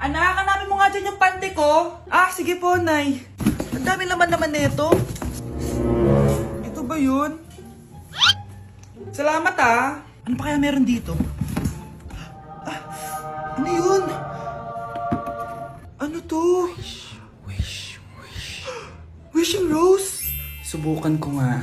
Anak, hanapin mo nga dyan yung pante ko. Ah, sige po, Nay. Ang dami naman nito. Ito ba yun? Salamat ah. Ano pa kaya meron dito? Ah, ano yun? Ano to? Wishing Rose? Subukan ko nga.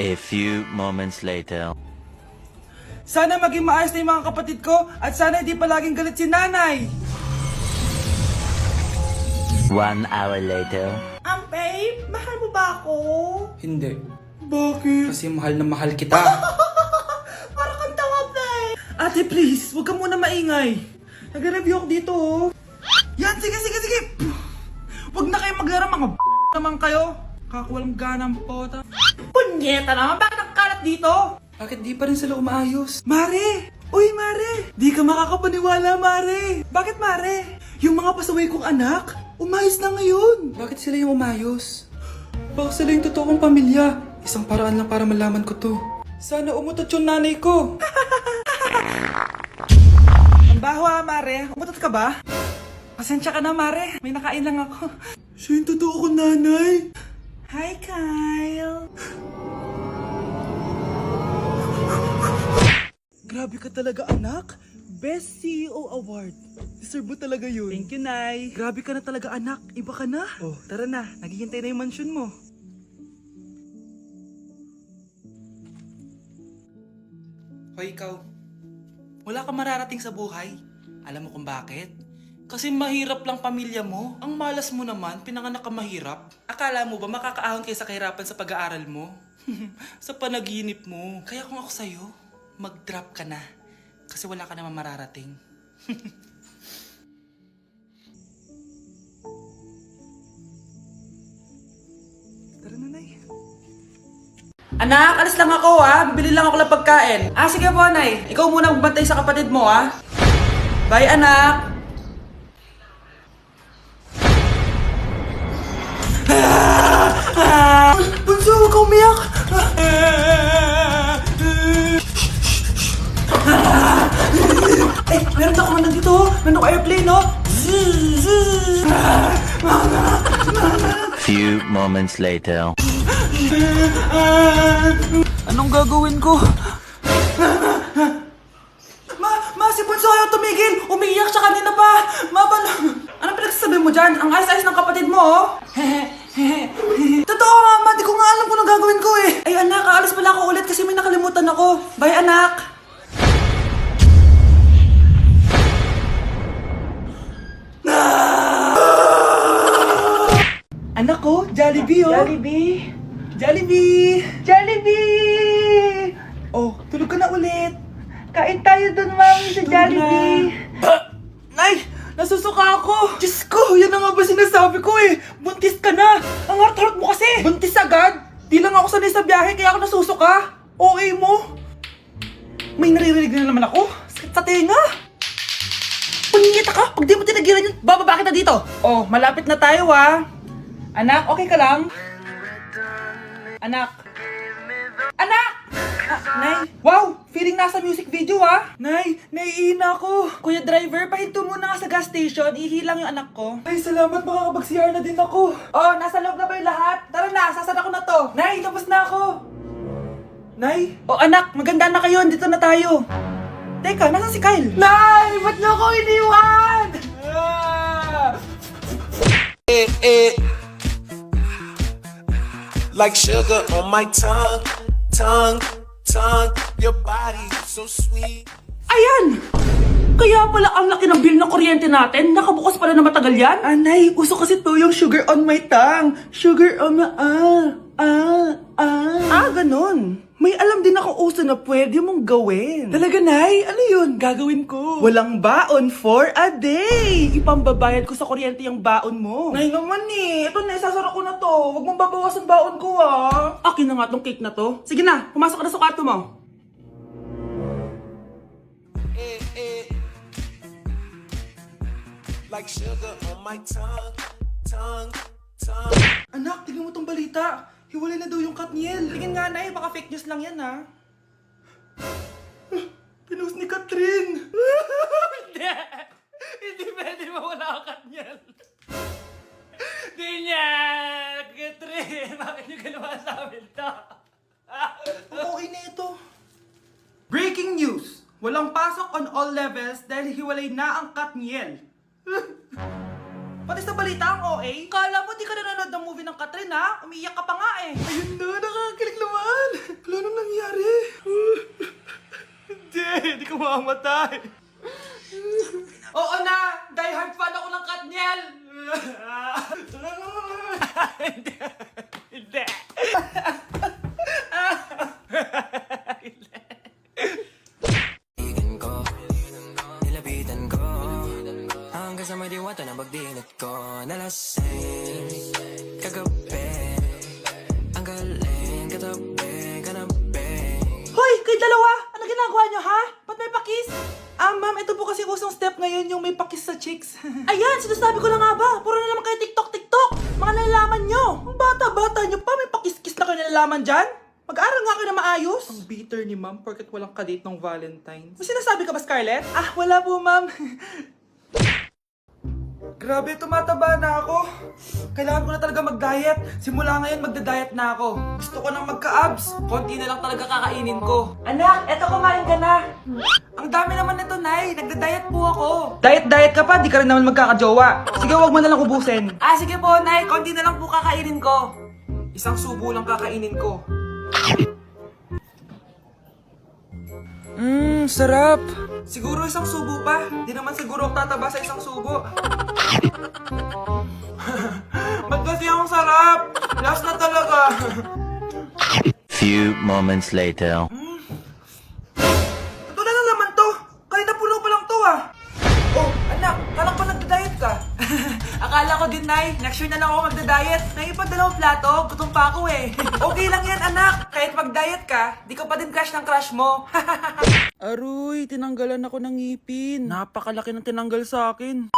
A few moments later. Sana maging maayos na yung mga kapatid ko at sana hindi palaging galit si nanay. 1 hour later. Babe, mahal mo ba ako? Hindi. Bakit? Kasi mahal na mahal kita. Para kang tawa, babe. Ate, please, huwag ka muna maingay. Nag-review ako dito, oh. Yan, sige. Huwag na kayo maglaro, mga naman kayo. Kakawalang ganang pota. Punyeta naman, bakit nakakalat dito? Bakit di pa rin sila umaayos? Mare! Uy, Mare! Di ka makakapaniwala, Mare! Bakit, Mare? Yung mga pasaway kong anak, umayos na ngayon. Bakit sila yung umayos? Baka sila yung totoong pamilya. Isang paraan lang para malaman ko to. Sana umutot yung nanay ko. Ang baho ah, Mare. Umutot ka ba? Pasensya ka na, Mare. May nakain lang ako. Siya yung totoo ko, nanay. Hi, Kyle. Grabe ka talaga, anak. Best CEO Award. Deserve mo talaga yun. Thank you, Nay. Grabe ka na talaga, anak. Iba ka na. Oh, tara na. Naghihintay na yung mansion mo. Hoy, ikaw. Wala ka mararating sa buhay. Alam mo kung bakit? Kasi mahirap lang pamilya mo. Ang malas mo naman, pinanganak ka mahirap. Akala mo ba makakaahon kayo sa kahirapan sa pag-aaral mo? Sa panaginip mo. Kaya kung ako sa'yo, mag-drop ka na. Kasi wala ka naman mararating. Tara na, Nay. Anak, alis lang ako ah. Bibili lang ako ng pagkain. Ah, sige po, Nay. Ikaw muna magbantay sa kapatid mo ah. Bye, anak. Bunso, huwag ka umiyak. Eh, meron ako man dito. Meron ako airplane, no? Few moments later. Anong gagawin ko? Si Bunso ayaw tumigil. Umiiyak siya kanina pa. Anong pinagsasabi mo dyan? Ang ayos-ayos ng kapatid mo, oh. Totoo, Mama. Di ko nga alam kung anong gagawin ko, eh. Ay, anak. Aalis pala ako ulit kasi may nakalimutan ako. Bye, anak. Anak ko, Jollibee, oh. Jollibee! Oh, tulog ka na ulit. Kain tayo dun, Mami, sa Jollibee. Nay! Nasusuka ako! Diyos ko! Yan na nga ba sinasabi ko eh! Buntis ka na! Ang hart-hart mo kasi! Buntis agad? Di lang ako sanay sa biyahe kaya ako nasusuka! OA mo! May naririnig na naman ako! Sakit sa tenga! Punyeta ka! Pag di mo tinagilan yun, bababa kita dito! Oh, malapit na tayo ah! Anak, okay ka lang? Anak! Anak! Nay! Wow! Feeling nasa music video ah! Nay! Naiihina ako! Kuya driver, pahinto muna nga sa gas station. Ihilang yung anak ko. Ay, salamat! Makakapag-CR na din ako! Oh, nasa loob na ba yung lahat? Tara na! Sasara ko na to! Nay! Tapos na ako! Nay! Oh, anak! Maganda na kayo! Dito na tayo! Teka, nasan si Kyle? Nay! Ba't niyo ako iniwan? Like sugar on my tongue, your body so sweet. Ayan! Kaya pala ang laki ng bill ng kuryente natin. Nakabukas pala na matagal yan. Anay, uso kasi to yung sugar on my tongue. Sugar on my ganun. May alam din ako uso na pwede mong gawin. Talaga, Nay? Ano yun? Gagawin ko. Walang baon for a day. Ipambabayad ko sa kuryente yung baon mo. Nay naman eh. Ito na, isasara ko na to. Huwag mong babawasan baon ko ah. Akin na nga tong cake na to. Sige na, pumasok ka na sa kwarto mo. Like sugar on my tongue. Anak, tignan mo tong balita. Hiwalay na daw yung Katniel. Tingin nga, Nay. Baka fake news lang yan, ha? Pinost ni Catherine. Hindi. Hindi pwede mawala ang Katniel. Di niya! Katrin! Bakit niyo ginawa sa amin to? Okay na ito. Breaking news! Walang pasok on all levels dahil hiwalay na ang Katniel. Pati sa balita ang OA, kala mo di ka nanonood ng movie ng Katrin ha? Umiiyak ka pa nga eh. Ayun na, nakakakilig naman. Wala nang nangyari. Hindi ka mamamatay. Oo na, die hard fan ako ng Katniel. Hindi! Kaibigan ko, nilapitan ko hanggang sa may diwata na pagdilat ko. Nalasing kagabi, ang galing katabi, kanabi. Hoy, kayo dalawa! Ano ginagawa nyo ha? Ba't may pakis? Ma'am, ito po kasi usong step ngayon yung may pakis sa chicks. Ayan, sinasabi ko na nga ba? Puro na naman kayo TikTok! Mga nalalaman nyo! Ang bata-bata nyo pa, may pakis-kis na kayo nalalaman dyan? Mag-aral nga kayo na maayos. Ang bitter ni ma'am porket walang kadate ng Valentine's. May sinasabi ka ba, Scarlett? Wala po, ma'am. Grabe, tumataba na ako. Kailangan ko na talaga mag-diet. Simula ngayon, magda-diet na ako. Gusto ko nang magka-abs. Konti na lang talaga kakainin ko. Anak, eto kumain ka na. Ang dami naman nito, Nay. Nagda-diet po ako. Diet ka pa? Di ka rin naman magkakajowa. Sige, wag mo na lang ubusin. Sige po, Nay. Konti na lang po kakainin ko. Isang subo lang kakainin ko. Sarap. Siguro isang subo pa. Di naman siguro ako tataba sa isang subo. Ba't kasi ang sarap? Last na talaga. Few moments later. Ito na naman to. Kanina puno pa lang to Oh, anak, kala ko nagda-diet ka. Akala ko din, Nay. Next year na lang ako magda-diet. Naipad dalawang plato, gutom pa ako eh. Okay lang yan, anak. Kahit mag-diet ka, di ka pa din crush ng crush mo. Aroy, tinanggalan ako ng ngipin. Napakalaki ng tinanggal sa akin.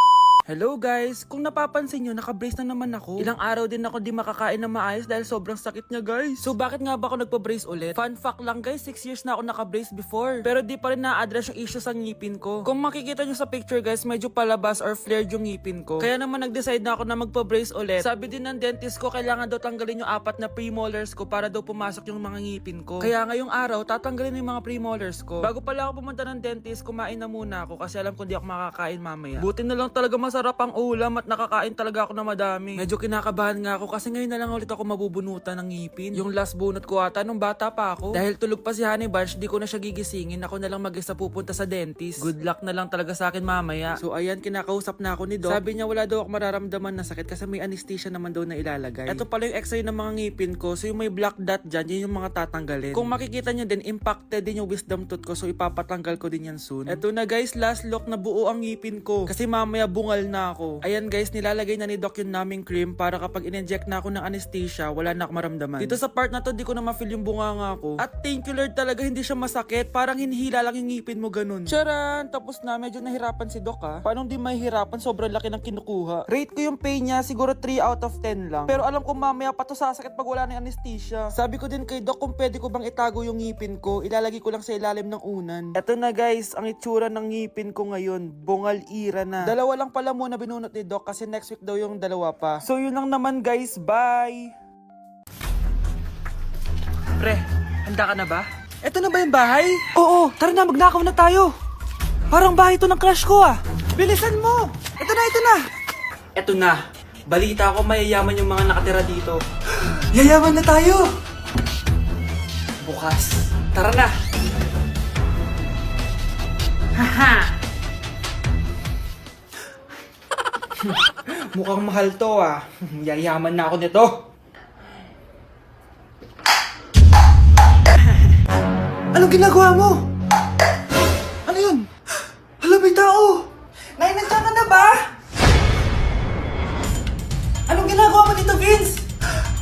Hello guys! Kung napapansin nyo, naka-brace na naman ako. Ilang araw din ako di makakain na maayos dahil sobrang sakit niya guys. So bakit nga ba ako nagpa-brace ulit? Fun fact lang guys, 6 years na ako naka-brace before. Pero di pa rin na-address yung issue sa ngipin ko. Kung makikita nyo sa picture guys, medyo palabas or flared yung ngipin ko. Kaya naman nag-decide na ako na magpa-brace ulit. Sabi din ng dentist ko, kailangan daw tanggalin yung 4 na premolars ko para daw pumasok yung mga ngipin ko. Kaya ngayong araw, tatanggalin yung mga premolars ko. Bago pala ako pumunta ng dentist, kumain na muna ako kasi alam ko di ako makakain mamaya. Buti na lang talaga masarap ang ulam at nakakain talaga ako na madami. Medyo kinakabahan nga ako kasi ngayon na lang ulit ako mabubunutan ng ngipin. Yung last bunot ko ata nung bata pa ako. Dahil tulog pa si Honey Bunch, di ko na siya gigisingin. Ako na lang mag-isa pupunta sa dentist. Good luck na lang talaga sa akin mamaya. So ayan, kinakausap na ako ni Doc. Sabi niya wala daw ako mararamdaman na sakit kasi may anesthesia naman daw na ilalagay. Ito pala yung x-ray ng mga ngipin ko. So yung may black dot dyan, yun yung mga tatanggalin. Kung makikita nyo din, impacted din yung wisdom tooth ko. So ipapatanggal ko din yan soon. Ito na guys, last look na buo ang ngipin ko. Kasi mamaya bungal na ako. Ayan guys, nilalagay na ni Doc yung naming cream para kapag in-inject na ako ng anesthesia, wala na ako maramdaman. Dito sa part na to, di ko na ma-feel yung bunganga ko. At thank you Lord talaga, hindi siya masakit. Parang hinihila lang yung ngipin mo ganun. Charan! Tapos na, medyo nahirapan si Doc Paano di mahihirapan? Sobrang laki ng kinukuha. Rate ko yung pain niya, siguro 3 out of 10 lang. Pero alam ko mamaya pa to sasakit pag wala na yung anesthesia. Sabi ko din kay Doc kung pwede ko bang itago yung ngipin ko, ilalagay ko lang sa ilalim ng unan. Eto na guys, ang itsura ng ngipin ko ngayon. Bungal ira na. Dalawa lang pala muna binunot ni Doc kasi next week daw yung dalawa pa. So yun lang naman guys, bye! Pre, handa ka na ba? Eto na ba yung bahay? Oo, tara na, magnakaw na tayo. Parang bahay to ng crush ko Bilisan mo! Ito na! Eto na, balita ko mayayaman yung mga nakatira dito. Yayaman na tayo! Bukas, tara na! Haha! Mukhang mahal to Yayaman na ako nito. Anong ginagawa mo? Ano yun? Hala, may tao! Nay, nandiyan ka na ba? Anong ginagawa mo dito, Vince?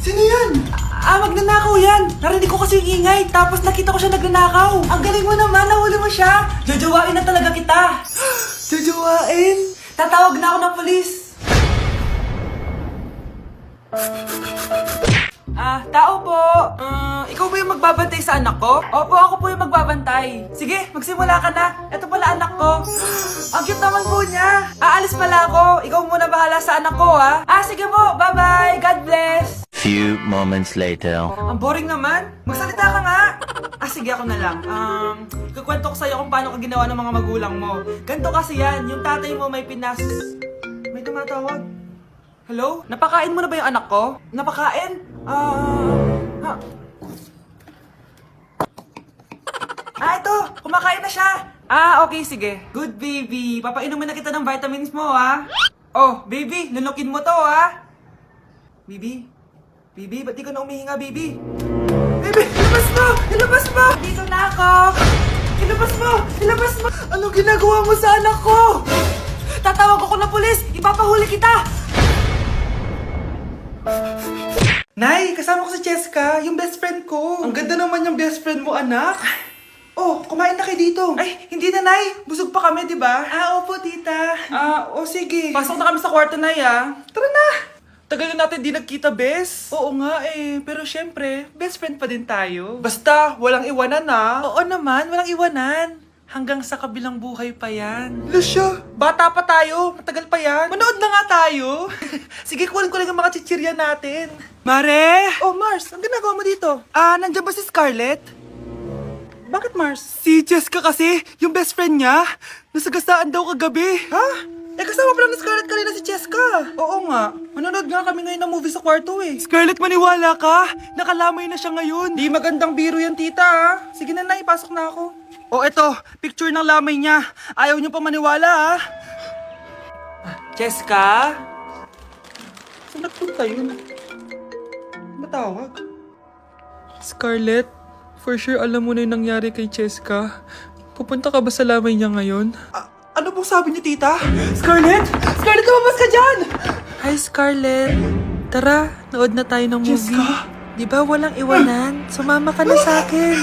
Sino yan? Magnanakaw yan! Narinig ko kasi yung ingay, tapos nakita ko siya nagnanakaw. Ang galing mo naman, nahuli mo siya. Jojowain na talaga kita. Jojowain? Tatawag na ako ng polis. Tao po! Ikaw ba yung magbabantay sa anak ko? Opo, ako po yung magbabantay. Sige, magsimula ka na. Ito pala anak ko. Ang cute naman po niya. Aalis pala ako. Ikaw muna bahala sa anak ko, ha? Sige po, bye-bye. God bless. Few moments later. Ang boring naman. Magsalita ka nga. Sige, ako na lang. Kukwento ko sa'yo kung paano ka ginawa ng mga magulang mo. Ganto kasi yan. Yung tatay mo may May tumatawag. Hello? Napakain mo na ba yung anak ko? Napakain? Ito! Kumakain na siya! Okay, sige. Good, baby. Papainumin na kita ng vitamins mo, ha? Oh, baby, lunukin mo to, ha? Baby? Baby, ba't di ka na umihinga, baby? Baby, ilabas mo! Ilabas mo! Dito na ako! Ilabas mo! Ilabas mo! Anong ginagawa mo sa anak ko? Tatawag ako ng pulis! Ipapahuli kita! Nay, kasama ko si Cheska, yung best friend ko. Ang ganda naman yung best friend mo, anak. Oh, kumain na kayo dito. Ay, hindi na, Nay. Busog pa kami, di ba? Opo, tita. Sige. Pasok na kami sa kwarto, Nay, Tara na. Tagal na natin di nagkita, bes. Oo nga pero syempre, best friend pa din tayo. Basta, walang iwanan Oo naman, walang iwanan. Hanggang sa kabilang buhay pa yan. Lucia, bata pa tayo. Matagal pa yan. Manood na nga tayo. Sige, kunin ko lang ang mga chichirya natin. Mare! Oh, Mars, ang ginagawa mo dito? Nandiyan ba si Scarlett? Bakit, Mars? Si Jessica kasi, yung best friend niya, nasagasaan daw kagabi. Ha? Kasama pala ni Scarlett kanina si Cheska. Oo nga. Manonood nga kami ngayon ng movie sa kwarto Scarlett, maniwala ka. Nakalamay na siya ngayon. Di magandang biro yan, tita, Sige na, Nay, pasok na ako. Eto, picture ng lamay niya. Ayaw niyo pa maniwala, Cheska? Saan nagpunta yun? Matawag? Scarlett, for sure alam mo na yung nangyari kay Cheska. Pupunta ka ba sa lamay niya ngayon? Ano pong sabi niyo, tita? Scarlett! Scarlett, lumabas ka dyan! Hi, Scarlett. Tara, nood na tayo ng movie. Jessica? Di ba walang iwanan? Sumama ka na sa akin.